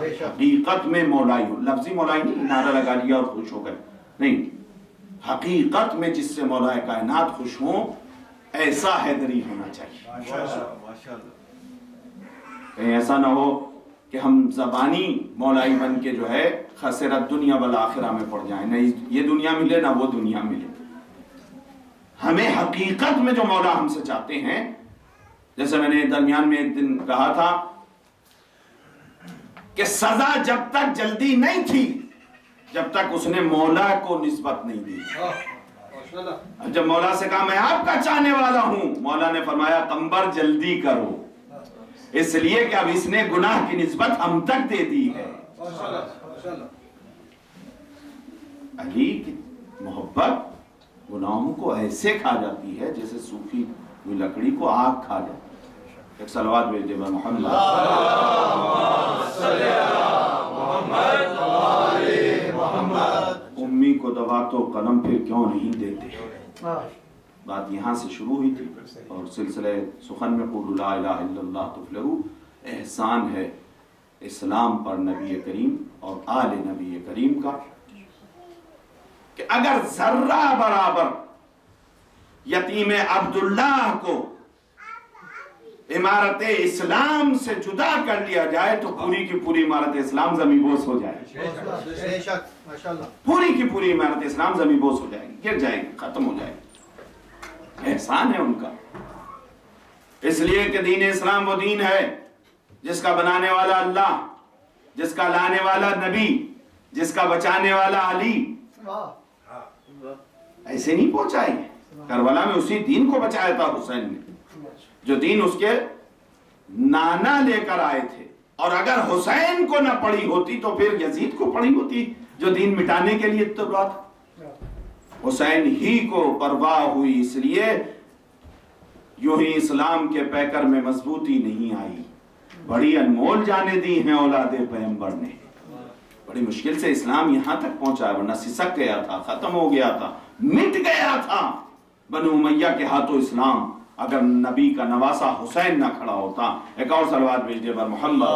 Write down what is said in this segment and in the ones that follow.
حقیقت میں مولائی ہو، لفظی مولائی نہیں نعرہ لگا لیا اور خوش ہو گئے، نہیں، حقیقت میں جس سے مولا کائنات خوش ہوں ایسا حیدری ہونا چاہیے۔ کہیں ایسا نہ ہو کہ ہم زبانی مولائی بن کے جو ہے خسرت دنیا والآخرہ میں پڑ جائیں، نہ یہ دنیا ملے نہ وہ دنیا ملے۔ ہمیں حقیقت میں جو مولا ہم سے چاہتے ہیں، جیسے میں نے درمیان میں ایک دن کہا تھا کہ سزا جب تک جلدی نہیں تھی جب تک اس نے مولا کو نسبت نہیں دی۔ جب مولا سے کہا میں آپ کا چاہنے والا ہوں، مولا نے فرمایا قمبر جلدی کرو، اس لیے کہ اب اس نے گناہ کی نسبت ہم تک دے دی ہے۔ علی کی محبت گناہوں کو ایسے کھا جاتی ہے جیسے سوکھی ہوئی لکڑی کو آگ کھا جاتی ہے۔ ایک صلوات بھیج دے محمد امی کو دبا تو قلم پھر کیوں نہیں دیتے، بات یہاں سے شروع ہوئی تھی اور سلسلہ سخن میں قولوا لا الہ الا اللہ تفلحوا احسان ہے اسلام پر نبی کریم اور آل نبی کریم کا کہ اگر ذرہ برابر یتیم عبداللہ کو عمارت اسلام سے جدا کر لیا جائے تو پوری کی پوری عمارت اسلام زمین بوس ہو جائے، پوری کی پوری عمارت اسلام زمین بوس ہو جائے گی، گر جائے گی، ختم ہو جائے گی۔ احسان ہے ان کا، اس لیے کہ دین اسلام وہ دین ہے جس کا بنانے والا اللہ، جس کا لانے والا نبی، جس کا بچانے والا علی۔ ایسے نہیں پہنچائی، کربلا میں اسی دین کو بچایا تھا حسین نے، جو دین اس کے نانا لے کر آئے تھے، اور اگر حسین کو نہ پڑی ہوتی تو پھر یزید کو پڑی ہوتی جو دین مٹانے کے لیے تو بات۔ حسین ہی کو پرواہ ہوئی، اس لیے یوں ہی اسلام کے پیکر میں مضبوطی نہیں آئی۔ بڑی انمول جانیں دی ہیں اولاد پیغمبر نے، بڑی مشکل سے اسلام یہاں تک پہنچا، ورنہ سسک گیا تھا، ختم ہو گیا تھا، مٹ گیا تھا بنو امیہ کے ہاتھوں اسلام، اگر نبی کا نواسا حسین نہ کھڑا ہوتا۔ ایک اور صلوات بھیج دے بر محمد۔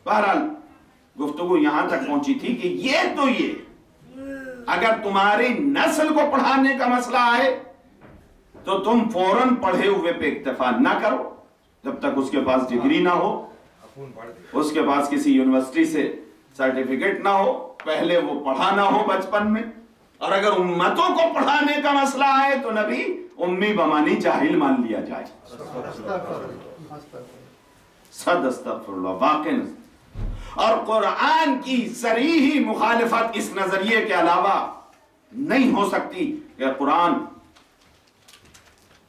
بہرحال گفتگو یہاں تک پہنچی تھی کہ یہ اگر تمہاری نسل کو پڑھانے کا مسئلہ ہے تو تم فوراً پڑھے ہوئے پہ اکتفا نہ کرو جب تک اس کے پاس ڈگری نہ ہو، اس کے پاس کسی یونیورسٹی سے سرٹیفکیٹ نہ ہو، پہلے وہ پڑھا نہ ہو بچپن میں۔ اور اگر امتوں کو پڑھانے کا مسئلہ ہے تو نبی امی بمانی جاہل مان لیا جائے۔ صد استغفر اللہ، واقعی۔ اور قرآن کی صریحی مخالفت اس نظریے کے علاوہ نہیں ہو سکتی کہ قرآن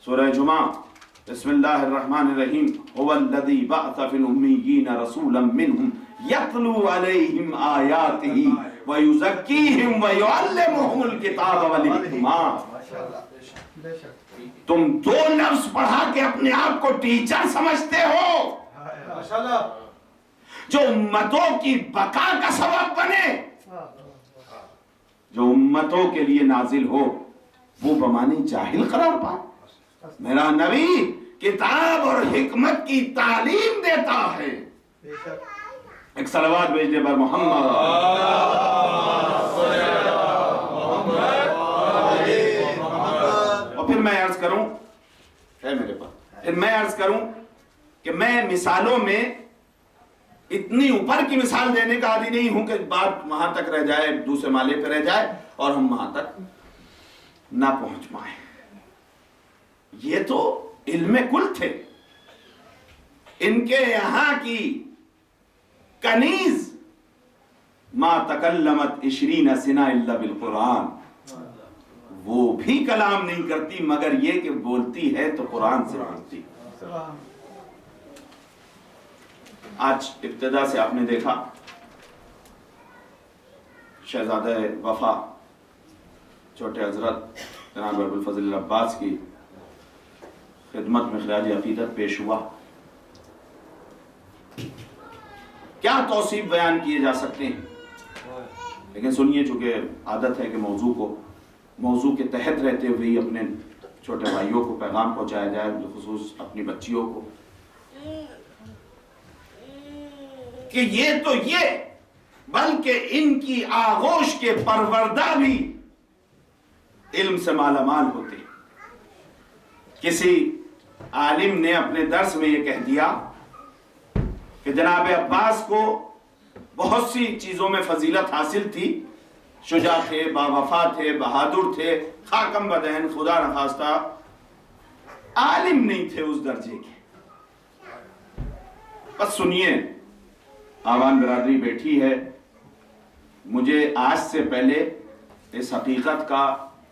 سورہ جمعہ بسم اللہ الرحمن الرحیم هو الذی بعث فی الامیین رسولا منہم یتلو علیہم آیاتہ ویزکیہم ویعلمہم الکتاب والحکمہ۔ تم دو لفظ پڑھا کے اپنے آپ کو ٹیچر سمجھتے ہو جو امتوں کی بقا کا سبب بنے، جو امتوں کے لیے نازل ہو، وہ بمانی جاہل قرار پائے۔ میرا نبی کتاب اور حکمت کی تعلیم دیتا ہے۔ ایک صلوات بھیج دے بر محمد۔ اور پھر میں عرض کروں ہے میرے پاس، پھر میں عرض کروں کہ میں مثالوں میں اتنی اوپر کی مثال دینے کا عادی نہیں ہوں کہ بات وہاں تک رہ جائے، دوسرے مالے پہ رہ جائے اور ہم وہاں تک نہ پہنچ پائیں۔ یہ تو علم کل تھے، ان کے یہاں کی کنیز ما تکلمت 20 سنہ الا بالقرآن، وہ بھی کلام نہیں کرتی مگر یہ کہ بولتی ہے تو قرآن سے بولتی۔ آج ابتدا سے آپ نے دیکھا شہزادہ وفا چھوٹے حضرت جناب ابوالفضل عباس کی خدمت میں خراج عقیدت پیش ہوا۔ کیا توصیف بیان کیے جا سکتے ہیں، لیکن سنیے، چونکہ عادت ہے کہ موضوع کے تحت رہتے ہوئے اپنے چھوٹے بھائیوں کو پیغام پہنچایا جائے، بالخصوص اپنی بچیوں کو، کہ یہ تو یہ بلکہ ان کی آغوش کے پروردہ بھی علم سے مالا مال ہوتے ہیں۔ کسی عالم نے اپنے درس میں یہ کہہ دیا کہ جناب عباس کو بہت سی چیزوں میں فضیلت حاصل تھی، شجاع تھے، باوفا تھے، بہادر تھے، خاکم بدین، خدا نخواستہ عالم نہیں تھے اس درجے کے۔ بس سنیے، آوان برادری بیٹھی ہے، مجھے آج سے پہلے اس حقیقت کا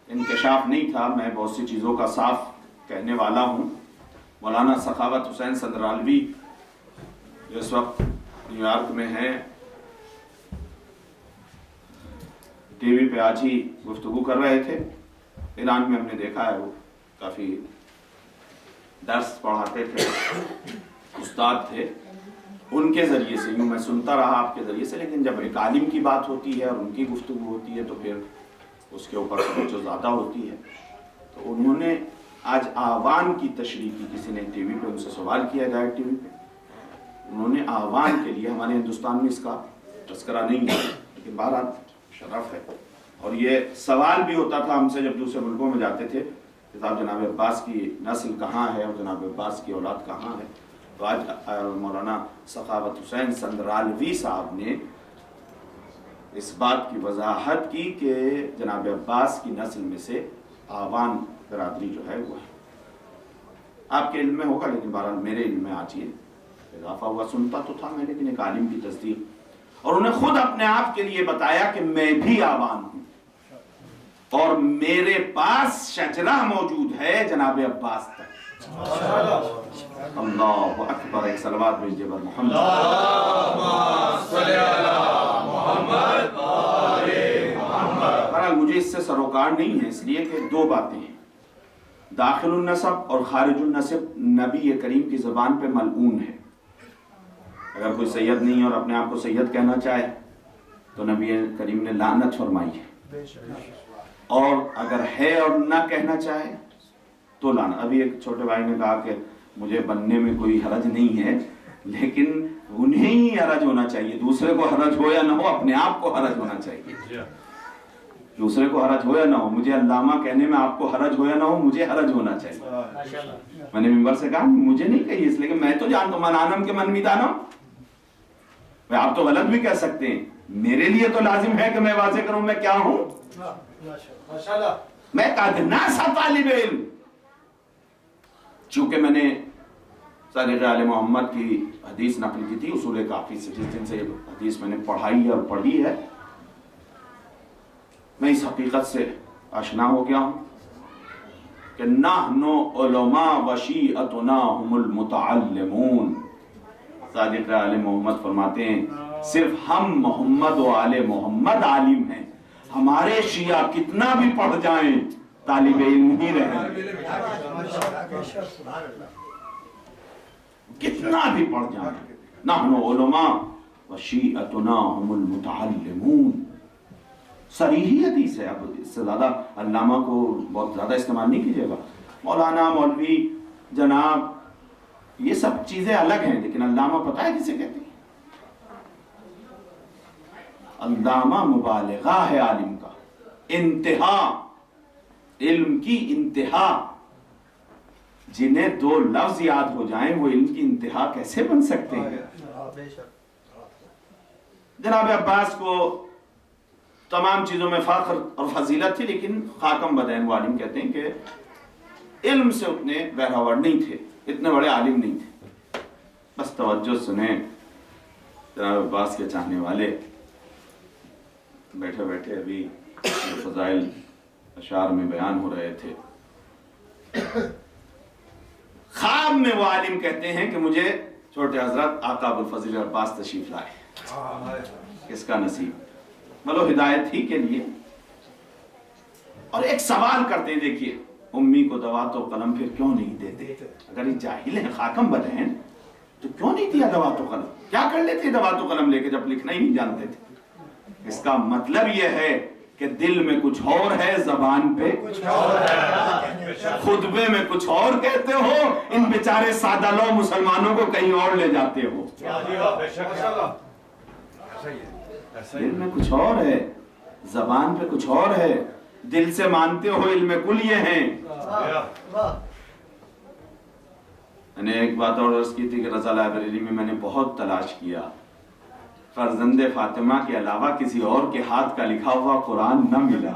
انکشاف نہیں تھا، میں بہت سی چیزوں کا صاف کہنے والا ہوں۔ مولانا سخاوت حسین سندرالوی جو اس وقت نیو یارک میں ہیں، ٹی وی پہ آج ہی گفتگو کر رہے تھے۔ ایران میں ہم نے دیکھا ہے، وہ کافی درس پڑھاتے تھے، استاد تھے، ان کے ذریعے سے یوں میں سنتا رہا آپ کے ذریعے سے، لیکن جب ایک عالم کی بات ہوتی ہے اور ان کی گفتگو ہوتی ہے تو پھر اس کے اوپر توجہ زیادہ ہوتی ہے۔ تو انہوں نے آج آوان کی تشریح کی، کسی نے ٹی وی پہ ان سے سوال کیا ڈائریکٹ ٹی وی پہ، انہوں نے آوان کے لیے، ہمارے ہندوستان میں اس کا تذکرہ نہیں ہے لیکن بہرحال شرف ہے، اور یہ سوال بھی ہوتا تھا ہم سے جب دوسرے ملکوں میں جاتے تھے کہ صاحب جناب عباس کی نسل کہاں ہے اور جناب عباس کی اولاد کہاں ہے۔ تو آج مولانا سخاوت حسین سندرالوی صاحب نے اس بات کی وضاحت کی کہ جناب عباس کی نسل میں سے آوان برادری جو ہے وہ ہے۔ آپ کے علم میں ہوگا لیکن بہرحال میرے علم میں آج یہ اضافہ ہوا، سنتا تو تھا میں لیکن ایک عالم کی تصدیق، اور انہیں خود اپنے آپ کے لیے بتایا کہ میں بھی آوان ہوں اور میرے پاس شجرہ موجود ہے جناب عباس تک۔ اللہ اکبر، ایک صلوات بھیجیے بر محمد۔ بہرحال مجھے اس سے سروکار نہیں ہے، اس لیے کہ دو باتیں ہیں، داخل النسب اور خارج النسب نبی کریم کی زبان پہ ملعون ہے۔ اگر کوئی سید نہیں ہے اور اپنے آپ کو سید کہنا چاہے تو نبی کریم نے لعنت فرمائی ہے، اور اگر ہے اور نہ کہنا چاہے تو لعنت۔ ابھی ایک چھوٹے بھائی نے کہا کہ مجھے بننے میں کوئی حرج نہیں ہے، لیکن انہیں ہی حرج ہونا چاہیے، دوسرے کو حرج ہو یا نہ ہو اپنے آپ کو حرج ہونا چاہیے۔ دوسرے کو حرج ہو یا نہ ہو، مجھے علامہ کہنے میں آپ کو حرج ہو یا نہ ہو، مجھے حرج ہونا چاہیے۔ میں نے ممبر سے کہا مجھے نہیں کہیے اس لیے کہ میں تو جانتا ہوں، من آنم کے من میدانم، آپ تو غلط بھی کہہ سکتے ہیں، میرے لیے تو لازم ہے کہ میں واضح کروں میں کیا ہوں۔ میں ادنا سا طالب علم، چونکہ میں نے صادق آل محمد کی حدیث نقل کی تھی اصول کافی سے، جس دن سے یہ حدیث میں نے پڑھائی اور پڑھی ہے، میں اس حقیقت سے آشنا ہو گیا ہوں کہ نحن علماء وشیعتنا هم المتعلمون۔ صادق آل محمد فرماتے ہیں صرف ہم محمد و آل محمد عالم ہیں، ہمارے شیعہ کتنا بھی پڑھ جائیں طالب علم ہی رہیں، کتنا بھی پڑھ جائیں۔ نحن علماء وشیعتنا هم المتعلمون، صریحی حدیث ہے۔ اب اس سے زیادہ علامہ کو بہت زیادہ استعمال نہیں کیجیے گا، مولانا، مولوی، جناب، یہ سب چیزیں الگ ہیں، لیکن علامہ پتہ ہے کسے کہتے ہیں؟ علامہ مبالغہ ہے عالم کا، انتہا، علم کی انتہا۔ جنہیں دو لفظ یاد ہو جائیں وہ علم کی انتہا کیسے بن سکتے ہیں؟ جناب عباس کو تمام چیزوں میں فخر اور فضیلت تھی، لیکن خاکم بدین وہ عالم کہتے ہیں کہ علم سے اتنے بہراور نہیں تھے، اتنے بڑے عالم نہیں تھے۔ بس توجہ سنیں جناب عباس کے چاہنے والے، بیٹھے بیٹھے ابھی فضائل اشعار میں بیان ہو رہے تھے، خواب میں وہ عالم کہتے ہیں کہ مجھے چھوٹے حضرت آقا ابوالفضل عباس تشریف لائے، کس کا نصیب، مطلب ہدایت ہی کے لیے۔ اور ایک سوال کرتے ہیں، دیکھیے امی کو دوات و قلم پھر کیوں نہیں دیتے؟ اگر یہ جاہل ہیں، خاکم بد ہیں، تو کیوں نہیں دیا دوات و قلم؟ کیا کر لیتے دوات و قلم لے کے جب لکھنا ہی نہیں جانتے تھے؟ اس کا مطلب یہ ہے کہ دل میں کچھ اور ہے، زبان پہ کچھ اور ہے، خطبے میں کچھ اور کہتے ہو، ان بیچارے سادہ لو مسلمانوں کو کہیں اور لے جاتے ہو۔ دل میں کچھ اور ہے، زبان پہ کچھ اور ہے، دل سے مانتے ہو علم کل یہ ہیں۔ میں نے ایک بات اور عرض کی تھی کہ رضا لائبریری میں میں نے بہت تلاش کیا، فرزند فاطمہ کے علاوہ کسی اور کے ہاتھ کا لکھا ہوا قرآن نہ ملا۔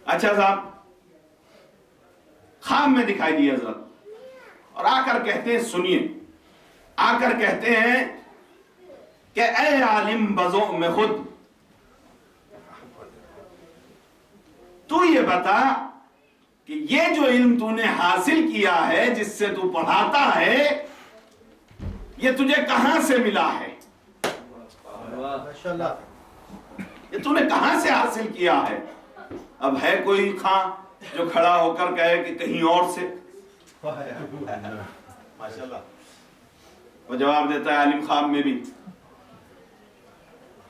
اچھا صاحب، خواب میں دکھائی دی حضرت، اور آ کر کہتے ہیں، سنیے، آ کر کہتے ہیں کہ اے عالم بذوق میں خود، تو یہ بتا کہ یہ جو علم تو نے حاصل کیا ہے، جس سے تو پڑھاتا ہے، یہ تجھے کہاں سے ملا ہے؟ یہ تو نے کہاں سے حاصل کیا ہے؟ اب ہے کوئی خاں جو کھڑا ہو کر کہے کہ کہیں اور سے؟ وہ جواب دیتا ہے عالم خواب میں بھی،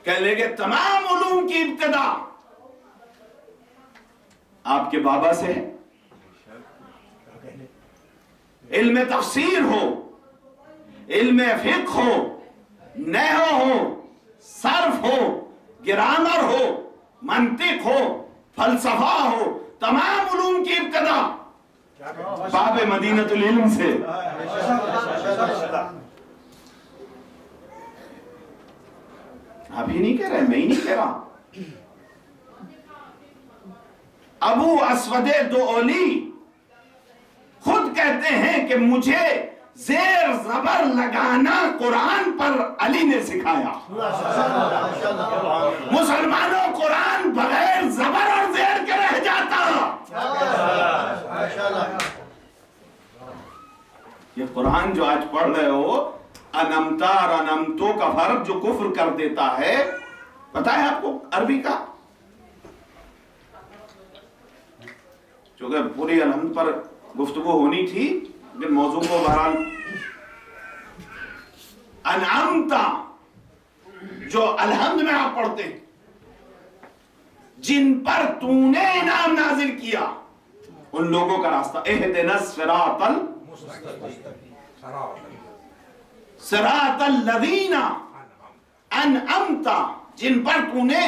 کہہ لے کہ تمام علوم کی ابتدا آپ کے بابا سے ہے۔ علم تفسیر ہو، علم فقہ ہو، نحو ہو، صرف ہو، گرامر ہو، منطق ہو، فلسفہ ہو، تمام علوم کی ابتدا باب مدینۃ العلم سے۔ آپ ہی نہیں کہہ رہے، میں ہی نہیں کہہ رہا۔ ابو اسود دؤلی خود کہتے ہیں کہ مجھے زیر زبر لگانا قرآن پر علی نے سکھایا۔ مسلمانوں قرآن بغیر زبر اور زیر کے رہ جاتا۔ یہ قرآن جو آج پڑھ رہے ہو، انمتا اور انمتو کا فرق جو کفر کر دیتا ہے، پتہ ہے آپ کو عربی کا؟ چونکہ پوری الحمد پر گفتگو ہونی تھی، لیکن موضوع کو بہرحال، انعمتا جو الحمد میں آپ پڑھتے ہیں، جن پر تو نے انعام نازل کیا، ان لوگوں کا راستہ، اہدنا الصراط صراط الذین انعمتا، جن پر تو نے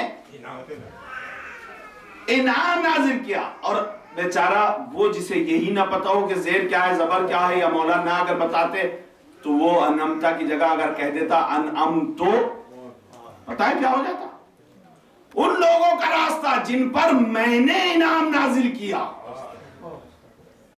انعام نازل کیا۔ اور بیچارہ وہ جسے یہی نہ پتا ہو کہ زیر کیا ہے، زبر کیا ہے، یا مولا نہ اگر بتاتے تو وہ انعمتا کی جگہ اگر کہہ دیتا انعمتو، پتہ ہے کیا ہو جاتا؟ ان لوگوں کا راستہ جن پر میں نے انعام نازل کیا۔